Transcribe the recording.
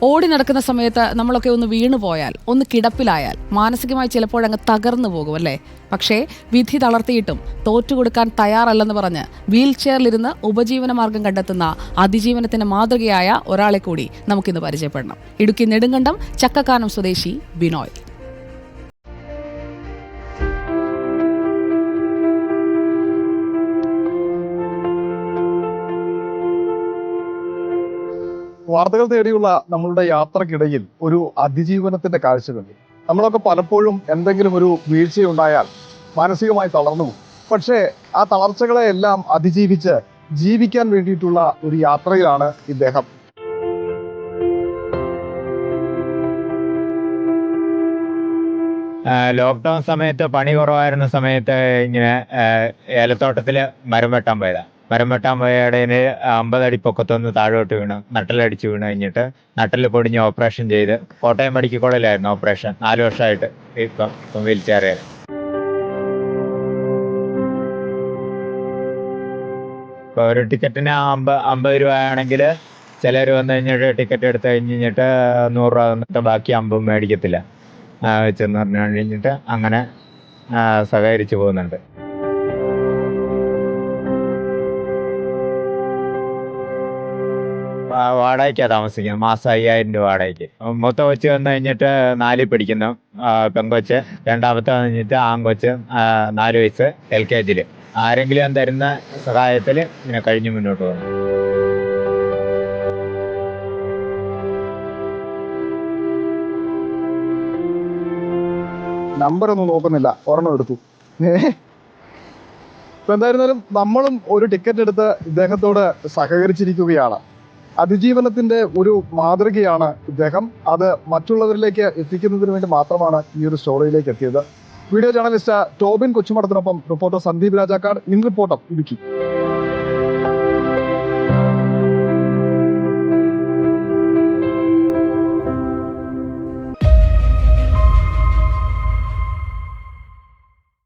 ഓടി നടക്കുന്ന സമയത്ത് നമ്മളൊക്കെ ഒന്ന് വീണു പോയാൽ, ഒന്ന് കിടപ്പിലായാൽ മാനസികമായി ചിലപ്പോഴങ്ങ് തകർന്നു പോകും അല്ലേ? പക്ഷേ വിധി തളർത്തിയിട്ടും തോറ്റുകൊടുക്കാൻ തയ്യാറല്ലെന്ന് പറഞ്ഞ് വീൽ ചെയറിലിരുന്ന് ഉപജീവന മാർഗം കണ്ടെത്തുന്ന അതിജീവനത്തിന് മാതൃകയായ ഒരാളെ കൂടി നമുക്കിന്ന് പരിചയപ്പെടണം. ഇടുക്കി നെടുങ്കണ്ടം ചക്കക്കാനം സ്വദേശി ബിനോയ്. വാർത്തകൾ തേടിയുള്ള നമ്മളുടെ യാത്രക്കിടയിൽ ഒരു അതിജീവനത്തിന്റെ കാഴ്ചകളുണ്ട്. നമ്മളൊക്കെ പലപ്പോഴും എന്തെങ്കിലും ഒരു വീഴ്ചയുണ്ടായാൽ മാനസികമായി തളർന്നു പോകും. പക്ഷേ ആ തളർച്ചകളെ എല്ലാം അതിജീവിച്ച് ജീവിക്കാൻ വേണ്ടിയിട്ടുള്ള ഒരു യാത്രയിലാണ് ഇദ്ദേഹം. ലോക്ക്ഡൗൺ സമയത്ത് പണി കുറവായിരുന്ന സമയത്ത് ഇങ്ങനെ ഏലത്തോട്ടത്തില് മരം വെട്ടാൻ പോയ ഇടയിൽ 50 അടി പൊക്കത്തൊന്ന് താഴോട്ട് വീണ് നട്ടലടിച്ച് വീണ് കഴിഞ്ഞിട്ട് നട്ടല് പൊടിഞ്ഞ് ഓപ്പറേഷൻ ചെയ്ത് കോട്ടയം മെഡിക്കൽ കോളേജിലായിരുന്നു ഓപ്പറേഷൻ. 4 വർഷമായിട്ട് ഇപ്പം വീൽ ചെയറിൽ. ഇപ്പോൾ ഒരു ടിക്കറ്റിന് 50 രൂപ ആണെങ്കിൽ ചിലർ വന്നു കഴിഞ്ഞിട്ട് ടിക്കറ്റ് എടുത്ത് കഴിഞ്ഞിട്ട് 100 രൂപ തന്നിട്ട് ബാക്കി 50 മേടിക്കത്തില്ല വെച്ചെന്ന് പറഞ്ഞു കഴിഞ്ഞിട്ട് അങ്ങനെ സഹകരിച്ച് പോകുന്നുണ്ട്. വാടകയ്ക്കാണ് താമസിക്കുന്നത്. മാസം 5000 രൂപ വാടകയ്ക്ക്. മൂത്ത കൊച്ച് വന്നു കഴിഞ്ഞിട്ട് 4ൽ പഠിക്കുന്നു, പെങ്കൊച്ച്. രണ്ടാമത്തെ കഴിഞ്ഞിട്ട് ആൺകൊച്ച് 4 വയസ്സ് LKG. ആരെങ്കിലും തരുന്ന സഹായത്തിൽ ഇങ്ങനെ കഴിഞ്ഞ് മുന്നോട്ട് പോകുന്നു. നമ്പറൊന്നും നോക്കുന്നില്ല, ഒരെണ്ണം എടുത്തു. ഇപ്പൊ എന്തായിരുന്നാലും നമ്മളും ഒരു ടിക്കറ്റ് എടുത്ത് ഇദ്ദേഹത്തോട് സഹകരിച്ചിരിക്കുകയാണ്. അതിജീവനത്തിന്റെ ഒരു മാതൃകയാണ് ഇദ്ദേഹം. അത് മറ്റുള്ളവരിലേക്ക് എത്തിക്കുന്നതിന് വേണ്ടി മാത്രമാണ് ഈ ഒരു സ്റ്റോറിയിലേക്ക് എത്തിയത്. വീഡിയോ ജേർണലിസ്റ്റ് ടോബിൻ കൊച്ചുമടത്തിനൊപ്പം reporter Sandeep Rajakkad, in reporter, Idukki.